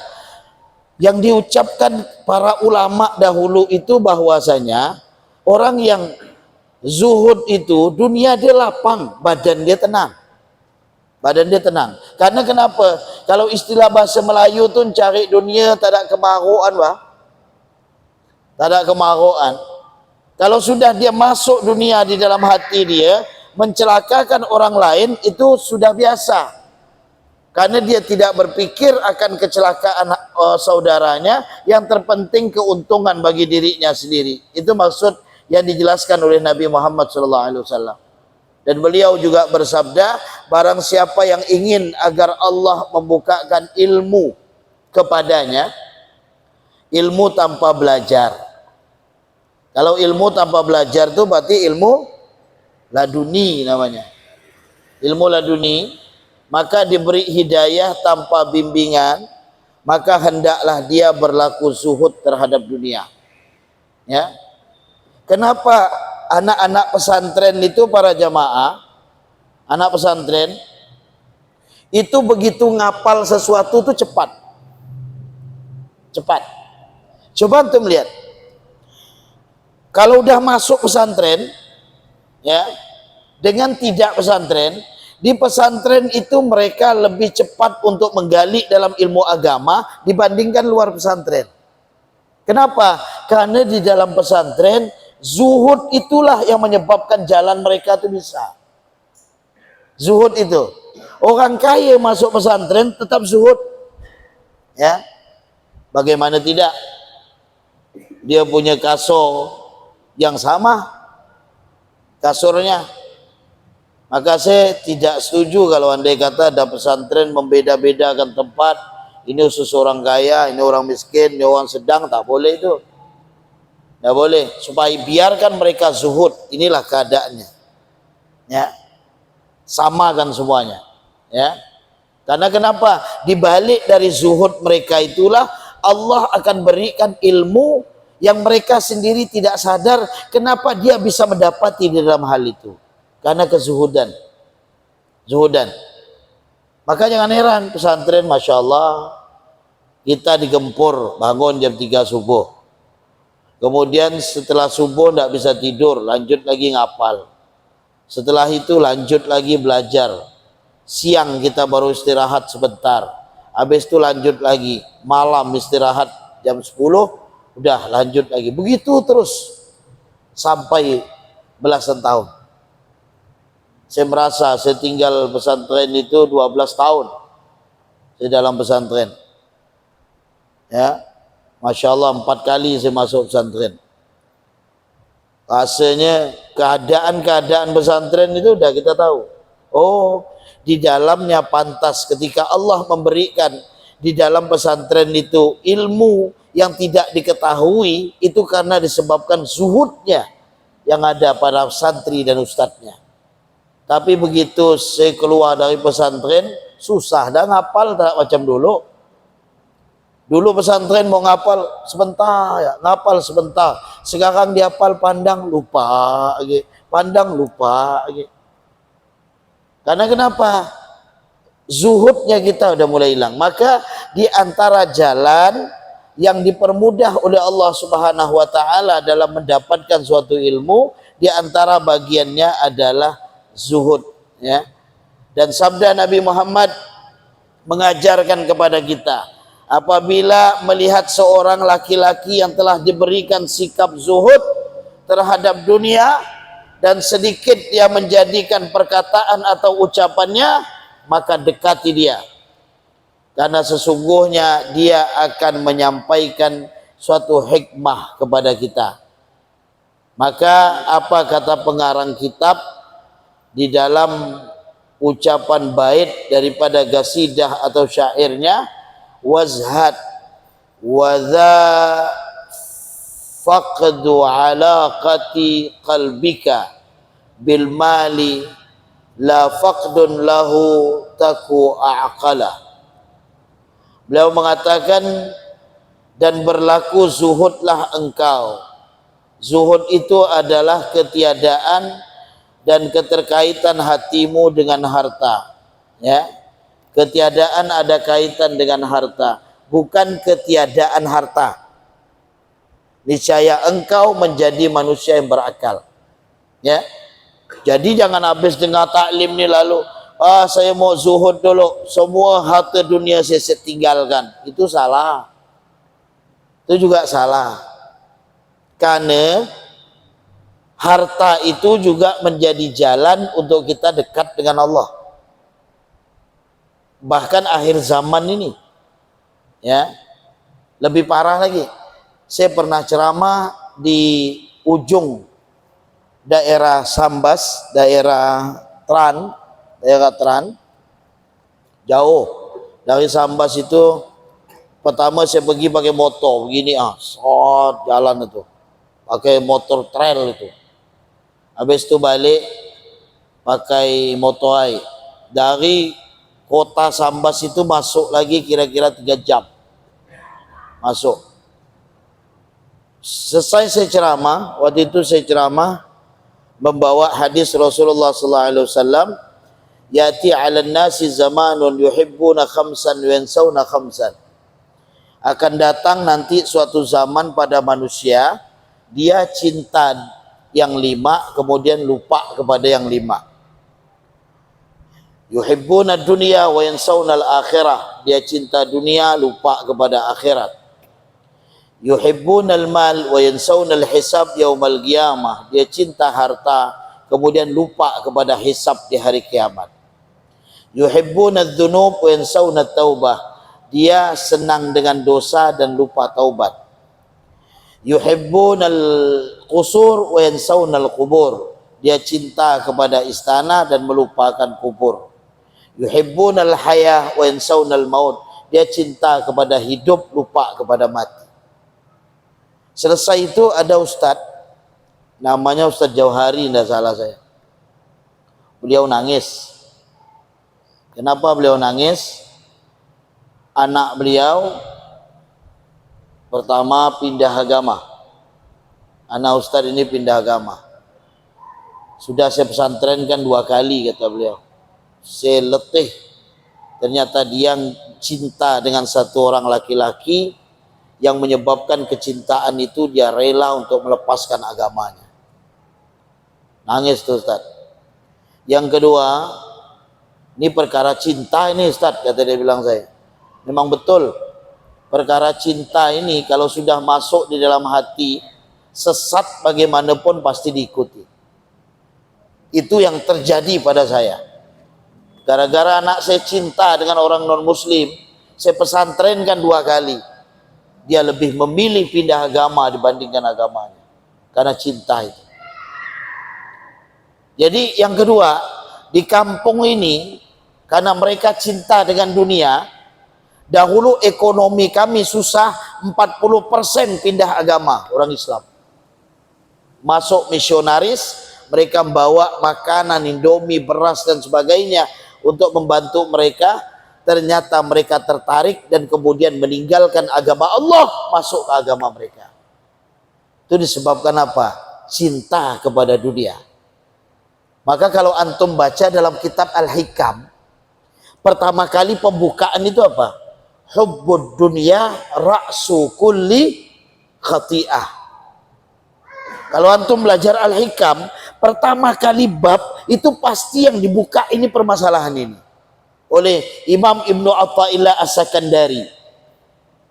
S1: yang diucapkan para ulama dahulu itu bahwasanya orang yang zuhud itu dunia dia lapang, badan dia tenang. Badan dia tenang. Karena kenapa? Kalau istilah bahasa Melayu tu cari dunia tak ada kemaruan, bah. Tak ada kemaruan. Kalau sudah dia masuk dunia di dalam hati dia, mencelakakan orang lain itu sudah biasa. Karena dia tidak berpikir akan kecelakaan saudaranya, yang terpenting keuntungan bagi dirinya sendiri. Itu maksud yang dijelaskan oleh Nabi Muhammad SAW. Dan beliau juga bersabda, barang siapa yang ingin agar Allah membukakan ilmu kepadanya, ilmu tanpa belajar. Kalau ilmu tanpa belajar itu berarti ilmu laduni namanya. Ilmu laduni, maka diberi hidayah tanpa bimbingan, maka hendaklah dia berlaku zuhud terhadap dunia. Ya. Kenapa anak-anak pesantren itu, para jamaah, anak pesantren itu begitu ngapal sesuatu itu cepat. Cepat. Coba antum lihat. Kalau udah masuk pesantren, ya, dengan tidak pesantren, di pesantren itu mereka lebih cepat untuk menggali dalam ilmu agama dibandingkan luar pesantren. Kenapa? Karena di dalam pesantren zuhud itulah yang menyebabkan jalan mereka itu bisa. Zuhud itu. Orang kaya masuk pesantren tetap zuhud. Ya. Bagaimana tidak? Dia punya kasur yang sama kasurnya. Maka saya tidak setuju kalau andai kata ada pesantren membeda-bedakan tempat. Ini khusus orang kaya, ini orang miskin, ini orang sedang, tak boleh itu. Tidak boleh, supaya biarkan mereka zuhud. Inilah keadaannya. Ya. Sama kan semuanya. Ya. Karena kenapa? Di balik dari zuhud mereka itulah Allah akan berikan ilmu yang mereka sendiri tidak sadar kenapa dia bisa mendapati di dalam hal itu. Karena kezuhudan. Zuhudan. Maka jangan heran pesantren, Masya Allah, kita digempur bangun jam 3 subuh. Kemudian setelah subuh tidak bisa tidur, lanjut lagi ngapal. Setelah itu lanjut lagi belajar. Siang kita baru istirahat sebentar. Habis itu lanjut lagi. Malam istirahat jam 10, udah lanjut lagi. Begitu terus sampai belasan tahun. Saya merasa saya tinggal pesantren itu 12 tahun. Saya dalam pesantren. Ya, Masya Allah 4 kali saya masuk pesantren. Rasanya keadaan-keadaan pesantren itu udah kita tahu. Oh, di dalamnya pantas ketika Allah memberikan di dalam pesantren itu ilmu yang tidak diketahui, itu karena disebabkan zuhudnya yang ada pada santri dan ustadznya. Tapi begitu saya keluar dari pesantren, susah dah ngapal tak macam dulu. Dulu pesantren mau ngapal sebentar, ya, ngapal sebentar. Sekarang dihafal pandang lupa lagi, pandang lupa lagi. Karena kenapa? Zuhudnya kita udah mulai hilang. Maka di antara jalan yang dipermudah oleh Allah Subhanahu wa taala dalam mendapatkan suatu ilmu, di antara bagiannya adalah zuhud, ya. Dan sabda Nabi Muhammad mengajarkan kepada kita, apabila melihat seorang laki-laki yang telah diberikan sikap zuhud terhadap dunia dan sedikit dia menjadikan perkataan atau ucapannya, maka dekati dia, karena sesungguhnya dia akan menyampaikan suatu hikmah kepada kita. Maka apa kata pengarang kitab di dalam ucapan bait daripada gasidah atau syairnya, wazhad wa dha faqdu alaqati qalbika bil mali la faqdun lahu taku aqala. Beliau mengatakan, dan berlaku zuhudlah engkau. Zuhud itu adalah ketiadaan dan keterkaitan hatimu dengan harta, ya. Ketiadaan ada kaitan dengan harta, bukan ketiadaan harta. Niscaya engkau menjadi manusia yang berakal, ya. Jadi jangan habis dengar taklim ni lalu, saya mau zuhud dulu, semua harta dunia saya tinggalkan. Itu salah. Itu juga salah. Karena harta itu juga menjadi jalan untuk kita dekat dengan Allah. Bahkan akhir zaman ini, ya, lebih parah lagi. Saya pernah ceramah di ujung daerah Sambas, daerah Tran, jauh dari Sambas itu. Pertama saya pergi pakai motor begini, jalan itu pakai motor trail itu. Habis itu balik pakai motor air. Dari kota Sambas itu masuk lagi kira-kira 3 jam masuk. Selesai saya ceramah, waktu itu saya ceramah membawa hadis Rasulullah sallallahu alaihi wasallam, yati 'alan nasi zamanun yuhibbuna khamsan wa yansawna khamsan. Akan datang nanti suatu zaman pada manusia, dia cinta yang 5 kemudian lupa kepada yang 5. Yuhibbuna dunya wa yansawna al-akhirah. Dia cinta dunia, lupa kepada akhirat. Yuhibbunal mal wa yansawna al-hisab yaumal qiyamah. Dia cinta harta kemudian lupa kepada hisab di hari kiamat. Yuhibbunadz dzunub wa yansawna taubah. Dia senang dengan dosa dan lupa taubat. Yuhibbunal qusur wa yansawna al-qubur. Dia cinta kepada istana dan melupakan kubur. Yuhibbunal hayah wa yansawna al-maut. Dia cinta kepada hidup, lupa kepada mati. Selesai itu ada ustaz, namanya Ustaz Jauhari, tidak salah saya. Beliau nangis. Kenapa beliau nangis? Anak beliau pertama pindah agama. Anak ustaz ini pindah agama. Sudah saya pesantrenkan 2 kali, kata beliau. Saya letih. Ternyata dia cinta dengan satu orang laki-laki, yang menyebabkan kecintaan itu dia rela untuk melepaskan agamanya. Nangis tuh Ustaz. Yang kedua, ini perkara cinta ini Ustaz, kata dia bilang saya. Memang betul, perkara cinta ini kalau sudah masuk di dalam hati, sesat bagaimanapun pasti diikuti. Itu yang terjadi pada saya. Gara-gara anak saya cinta dengan orang non-muslim, saya pesantrenkan 2 kali. Dia lebih memilih pindah agama dibandingkan agamanya karena cinta itu. Jadi yang kedua, di kampung ini karena mereka cinta dengan dunia, dahulu ekonomi kami susah, 40% pindah agama orang Islam. Masuk misionaris, mereka membawa makanan, indomie, beras dan sebagainya untuk membantu mereka. Ternyata mereka tertarik dan kemudian meninggalkan agama Allah, masuk ke agama mereka. Itu disebabkan apa? Cinta kepada dunia. Maka kalau antum baca dalam kitab Al-Hikam, pertama kali pembukaan itu apa? Hubbud dunya ra'su kulli khati'ah. Kalau antum belajar Al-Hikam, pertama kali bab itu pasti yang dibuka ini permasalahan ini oleh Imam Ibnu Athaillah As-Sakandari.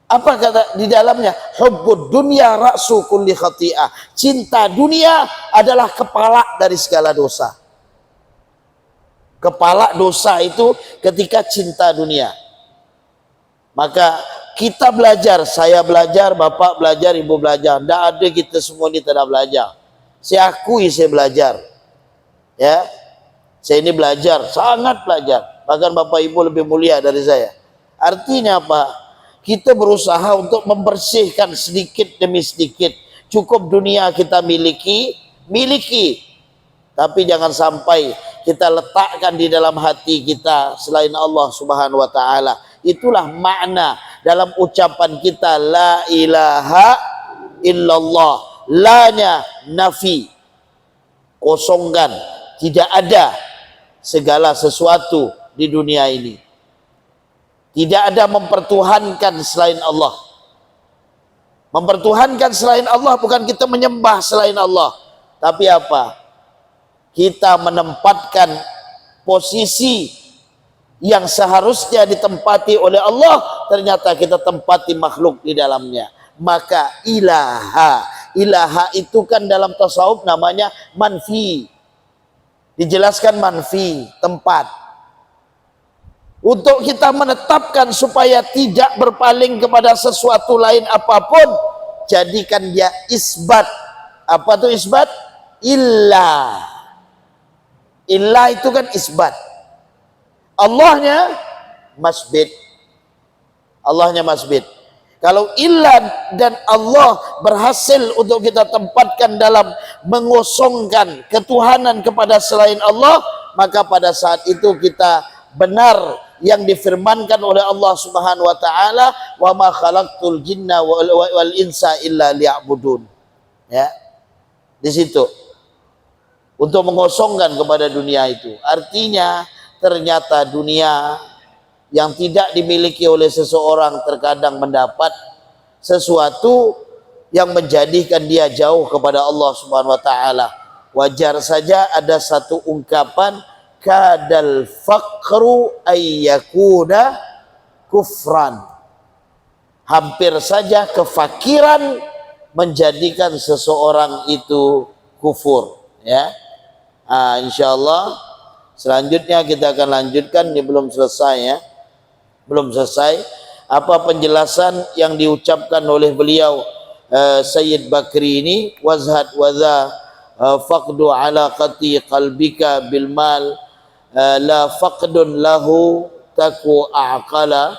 S1: Apa kata di dalamnya? Hubbud dunya ra'su kulli khati'ah. Cinta dunia adalah kepala dari segala dosa. Kepala dosa itu ketika cinta dunia. Maka kita belajar, saya belajar, bapak belajar, ibu belajar. Tidak ada kita semua ini tidak belajar. Saya akui saya belajar. Ya, saya ini belajar, sangat belajar. Bahkan bapak ibu lebih mulia dari saya. Artinya apa? Kita berusaha untuk membersihkan sedikit demi sedikit. Cukup dunia kita miliki. Tapi jangan sampai kita letakkan di dalam hati kita selain Allah Subhanahu wa taala. Itulah makna dalam ucapan kita la ilaha illallah. La-nya nafi. Kosongkan, tidak ada segala sesuatu di dunia ini. Tidak ada mempertuhankan selain Allah. Mempertuhankan selain Allah bukan kita menyembah selain Allah, tapi apa? Kita menempatkan posisi yang seharusnya ditempati oleh Allah, ternyata kita tempati makhluk di dalamnya. Maka ilaha itu kan dalam tasawuf namanya manfi. Dijelaskan manfi, tempat. Untuk kita menetapkan supaya tidak berpaling kepada sesuatu lain apapun, jadikan dia isbat. Apa itu isbat? Illah. Illah itu kan isbat. Allahnya masbit. Allahnya masbit. Kalau illah dan Allah berhasil untuk kita tempatkan dalam mengosongkan ketuhanan kepada selain Allah, maka pada saat itu kita benar yang difirmankan oleh Allah Subhanahu wa taala, wa ma khalaqtul jinna wal insa illa liya'budun. Ya. Di situ untuk mengosongkan kepada dunia itu. Artinya ternyata dunia yang tidak dimiliki oleh seseorang terkadang mendapat sesuatu yang menjadikan dia jauh kepada Allah Subhanahu wa taala. Wajar saja ada satu ungkapan, kadal faqru ayyakuna kufran. Hampir saja kefakiran menjadikan seseorang itu kufur, ya. Insyaallah selanjutnya kita akan lanjutkan, ini belum selesai ya. Belum selesai apa penjelasan yang diucapkan oleh beliau Sayyid Bakri ini, wazhad wadha faqdu alaqati qalbika bil mal la faqdun lahu taku aqala.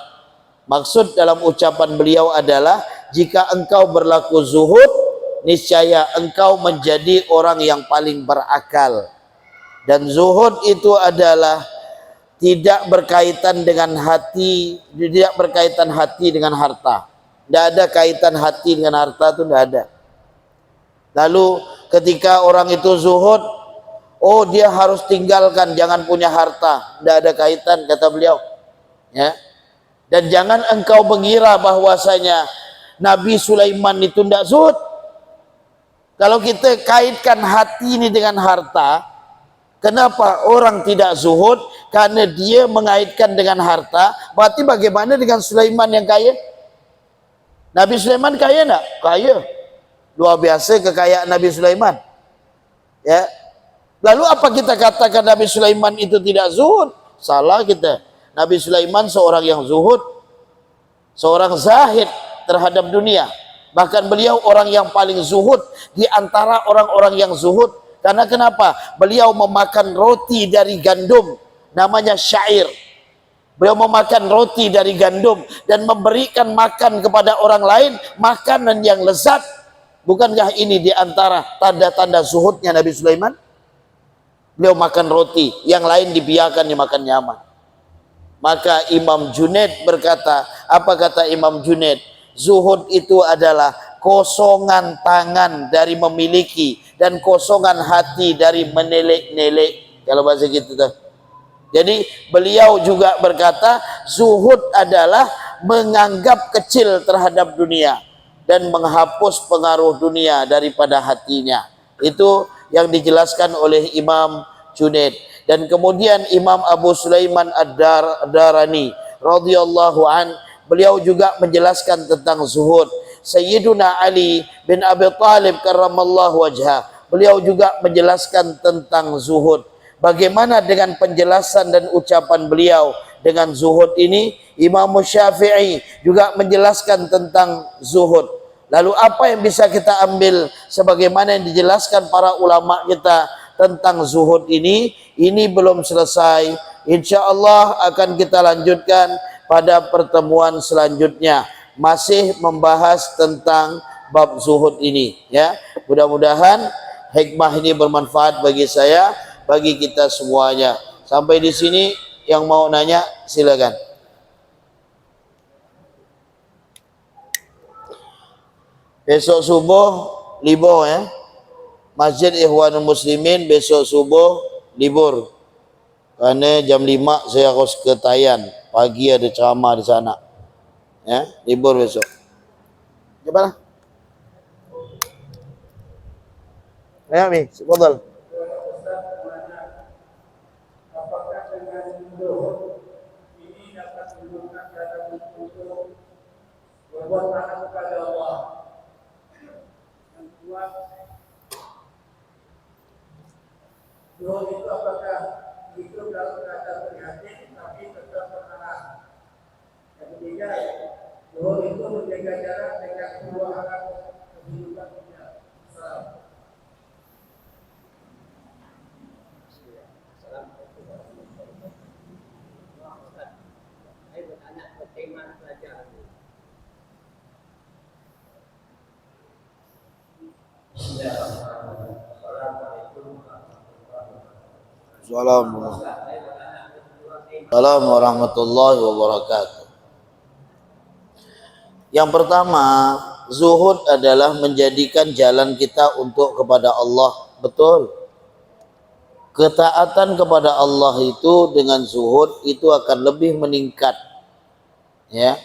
S1: Maksud dalam ucapan beliau adalah, jika engkau berlaku zuhud, niscaya engkau menjadi orang yang paling berakal. Dan zuhud itu adalah tidak berkaitan dengan hati, tidak berkaitan hati dengan harta. Tidak ada kaitan hati dengan harta, itu tidak ada. Lalu ketika orang itu zuhud, oh dia harus tinggalkan, jangan punya harta. Tidak ada kaitan, kata beliau. Ya. Dan jangan engkau mengira bahwasanya Nabi Sulaiman itu tidak zuhud. Kalau kita kaitkan hati ini dengan harta, kenapa orang tidak zuhud? Karena dia mengaitkan dengan harta. Berarti bagaimana dengan Sulaiman yang kaya? Nabi Sulaiman kaya enggak? Kaya. Luar biasa kekayaan Nabi Sulaiman. Ya. Lalu apa kita katakan Nabi Sulaiman itu tidak zuhud? Salah kita. Nabi Sulaiman seorang yang zuhud, seorang zahid terhadap dunia. Bahkan beliau orang yang paling zuhud di antara orang-orang yang zuhud. Karena kenapa? Beliau memakan roti dari gandum, namanya syair. Beliau memakan roti dari gandum dan memberikan makan kepada orang lain makanan yang lezat. Bukankah ini di antara tanda-tanda zuhudnya Nabi Sulaiman? Beliau makan roti, yang lain dibiarkan dimakan nyaman. Maka Imam Junaid berkata, apa kata Imam Junaid? Zuhud itu adalah kosongan tangan dari memiliki dan kosongan hati dari menelek-nelek. Kalau bahasa gitu tuh. Jadi beliau juga berkata, zuhud adalah menganggap kecil terhadap dunia dan menghapus pengaruh dunia daripada hatinya. Itu yang dijelaskan oleh Imam Junaid. Dan kemudian Imam Abu Sulaiman Ad-Darani radhiyallahu an, beliau juga menjelaskan tentang zuhud. Sayyiduna Ali bin Abi Thalib karramallahu wajhah, beliau juga menjelaskan tentang zuhud. Bagaimana dengan penjelasan dan ucapan beliau dengan zuhud ini? Imam Syafi'i juga menjelaskan tentang zuhud. Lalu apa yang bisa kita ambil sebagaimana yang dijelaskan para ulama kita tentang zuhud ini? Ini belum selesai. InsyaAllah akan kita lanjutkan pada pertemuan selanjutnya, masih membahas tentang bab zuhud ini, ya. Mudah-mudahan hikmah ini bermanfaat bagi saya, bagi kita semuanya. Sampai di sini, yang mau nanya silakan. Besok subuh libur, ya. Masjid Ikhwanul Muslimin besok subuh libur. Karena jam 5 saya harus ke Tayan. Pagi ada ceramah di sana. Ya, libur besok. Gimana? Ya, Mi, fadhal.
S2: Apakah dengan zuhud ini dapat menggunakan dalam untuk berbuat taat kepada Allah? Yang kedua, zuhud itu apakah hidup dalam keadaan prihatin tapi tetap berharap? Yang ketiga, zuhud itu menjaga jarak dengan kedua alam kehidupan dunia.
S1: Assalamualaikum. Assalamualaikum warahmatullahi wabarakatuh. Yang pertama, zuhud adalah menjadikan jalan kita untuk kepada Allah. Betul. Ketaatan kepada Allah itu dengan zuhud itu akan lebih meningkat. Ya.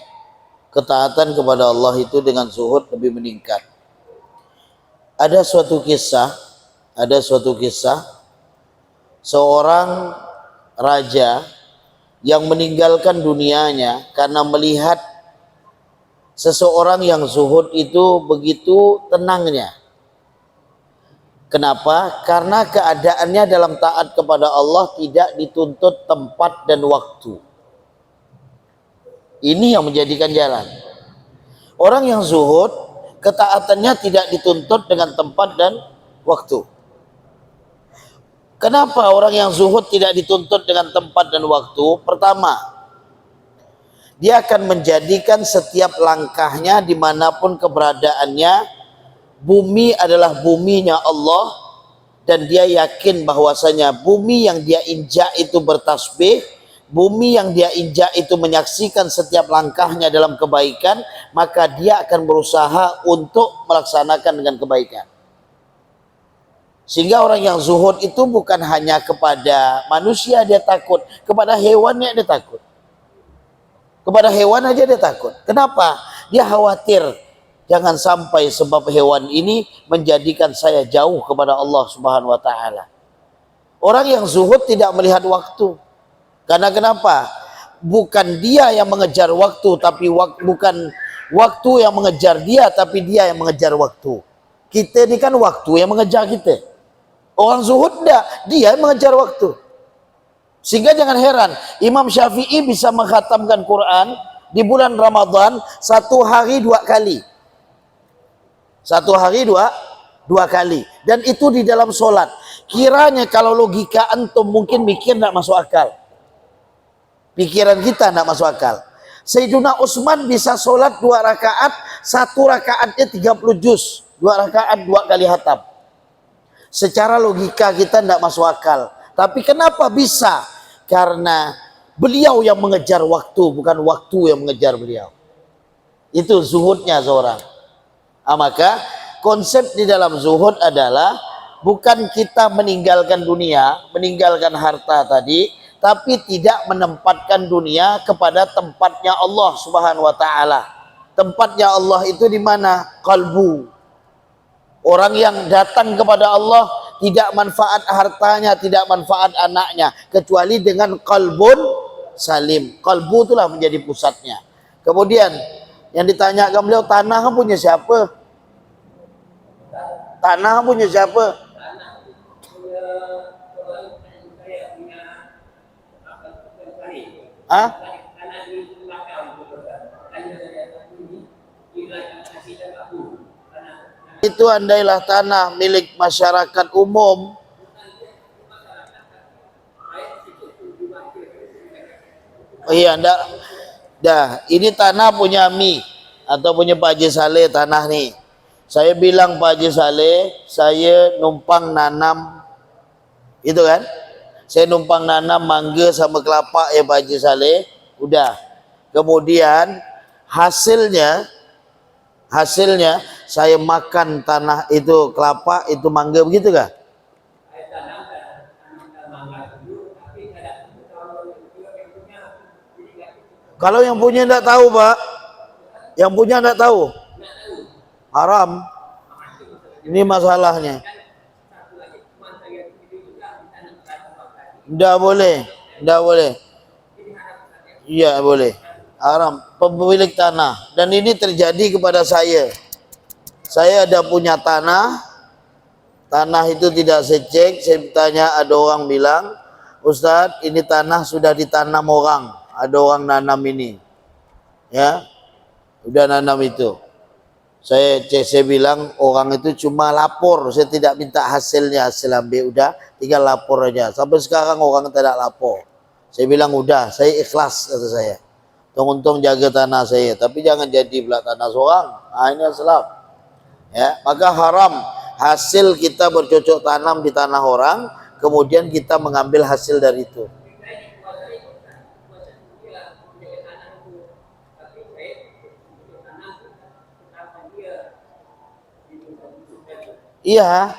S1: Ketaatan kepada Allah itu dengan zuhud lebih meningkat. Ada suatu kisah seorang raja yang meninggalkan dunianya karena melihat seseorang yang zuhud itu begitu tenangnya. Kenapa? Karena keadaannya dalam taat kepada Allah tidak dituntut tempat dan waktu. Ini yang menjadikan jalan. Orang yang zuhud, ketaatannya tidak dituntut dengan tempat dan waktu. Kenapa orang yang zuhud tidak dituntut dengan tempat dan waktu? Pertama, dia akan menjadikan setiap langkahnya dimanapun keberadaannya, bumi adalah buminya Allah, dan dia yakin bahwasanya bumi yang dia injak itu bertasbih, bumi yang dia injak itu menyaksikan setiap langkahnya dalam kebaikan, maka dia akan berusaha untuk melaksanakan dengan kebaikan. Sehingga orang yang zuhud itu bukan hanya kepada manusia dia takut, kepada hewannya dia takut. Kepada hewan aja dia takut. Kenapa? Dia khawatir jangan sampai sebab hewan ini menjadikan saya jauh kepada Allah Subhanahu wa taala. Orang yang zuhud tidak melihat waktu. Karena kenapa? Bukan dia yang mengejar waktu, tapi bukan waktu yang mengejar dia, tapi dia yang mengejar waktu. Kita ini kan waktu yang mengejar kita. Orang zuhud enggak, dia yang mengejar waktu. Sehingga jangan heran, Imam Syafi'i bisa mengkhatamkan Quran di bulan Ramadan 1 hari 2 kali. 1 hari 2 kali. Dan itu di dalam solat. Kiranya kalau logika antum mungkin mikir tidak masuk akal. Pikiran kita tidak masuk akal. Sayyiduna Utsman bisa solat 2 rakaat, 1 rakaatnya 30 juz. 2 rakaat 2 kali khatam. Secara logika kita tidak masuk akal. Tapi kenapa bisa? Karena beliau yang mengejar waktu, bukan waktu yang mengejar beliau. Itu zuhudnya seorang. Maka konsep di dalam zuhud adalah bukan kita meninggalkan dunia, meninggalkan harta tadi, tapi tidak menempatkan dunia kepada tempatnya Allah Subhanahu wa taala. Tempatnya Allah itu di mana? Qalbu. Orang yang datang kepada Allah tidak manfaat hartanya, tidak manfaat anaknya, kecuali dengan qalbun salim. Qalbu itulah menjadi pusatnya. Kemudian yang ditanyakan beliau, tanah punya siapa? Tanah punya siapa? Hah? Itu andailah tanah milik masyarakat umum, oh iya, enggak. Dah, ini tanah punya Mi atau punya Pak Haji Saleh tanah nih. Saya bilang Pak Haji Saleh, saya numpang nanam, itu kan? Saya numpang nanam mangga sama kelapa ya Pak Haji Saleh. Udah. Kemudian hasilnya saya makan tanah itu, kelapa itu, mangga, begitu kah? Kalau yang punya tidak tahu Pak, yang punya tidak tahu, haram. Ini masalahnya. Tidak boleh, tidak boleh. Iya boleh, haram. Pemilik tanah. Dan ini terjadi kepada saya. Saya ada punya tanah itu tidak saya cek. Saya tanya, ada orang bilang, Ustadz ini tanah sudah ditanam orang, ada orang nanam ini, ya, udah nanam itu. Saya cek, saya bilang orang itu cuma lapor, saya tidak minta hasilnya, hasil ambil, udah tinggal lapor aja. Sampai sekarang orang tidak lapor. Saya bilang udah, saya ikhlas, kata saya. Untung jaga tanah saya, tapi jangan jadi pula tanah seorang. Ini salah. Ya, maka haram hasil kita bercocok tanam di tanah orang, kemudian kita mengambil hasil dari itu. Iya,